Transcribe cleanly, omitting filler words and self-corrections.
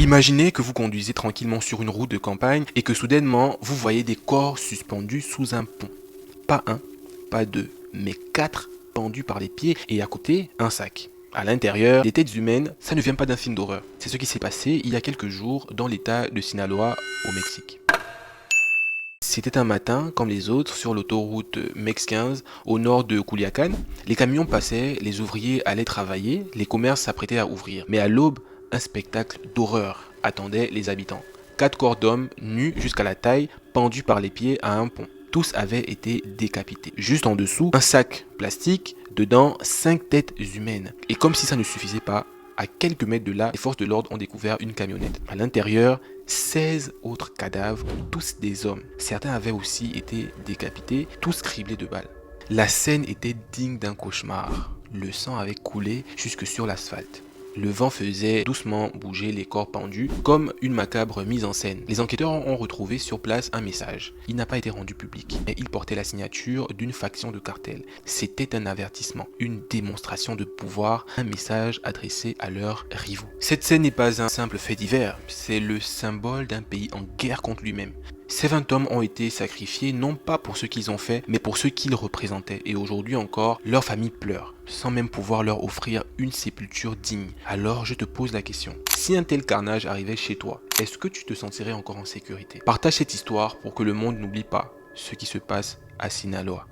Imaginez que vous conduisez tranquillement sur une route de campagne et que soudainement vous voyez des corps suspendus sous un pont. Pas un, pas deux, mais quatre pendus par les pieds et à côté un sac. À l'intérieur, des têtes humaines, ça ne vient pas d'un film d'horreur. C'est ce qui s'est passé il y a quelques jours dans l'état de Sinaloa au Mexique. C'était un matin comme les autres sur l'autoroute MEX 15 au nord de Culiacán. Les camions passaient, les ouvriers allaient travailler, les commerces s'apprêtaient à ouvrir. Mais à l'aube, un spectacle d'horreur attendait les habitants. Quatre corps d'hommes nus jusqu'à la taille, pendus par les pieds à un pont. Tous avaient été décapités. Juste en dessous, un sac plastique, dedans 5 têtes humaines. Et comme si ça ne suffisait pas, à quelques mètres de là, les forces de l'ordre ont découvert une camionnette. À l'intérieur, 16 autres cadavres, tous des hommes. Certains avaient aussi été décapités, tous criblés de balles. La scène était digne d'un cauchemar. Le sang avait coulé jusque sur l'asphalte. Le vent faisait doucement bouger les corps pendus, comme une macabre mise en scène. Les enquêteurs ont retrouvé sur place un message. Il n'a pas été rendu public, mais il portait la signature d'une faction de cartel. C'était un avertissement, une démonstration de pouvoir, un message adressé à leurs rivaux. Cette scène n'est pas un simple fait divers, c'est le symbole d'un pays en guerre contre lui-même. Ces 20 hommes ont été sacrifiés non pas pour ce qu'ils ont fait, mais pour ce qu'ils représentaient. Et aujourd'hui encore, leurs familles pleurent, sans même pouvoir leur offrir une sépulture digne. Alors je te pose la question, si un tel carnage arrivait chez toi, est-ce que tu te sentirais encore en sécurité? Partage cette histoire pour que le monde n'oublie pas ce qui se passe à Sinaloa.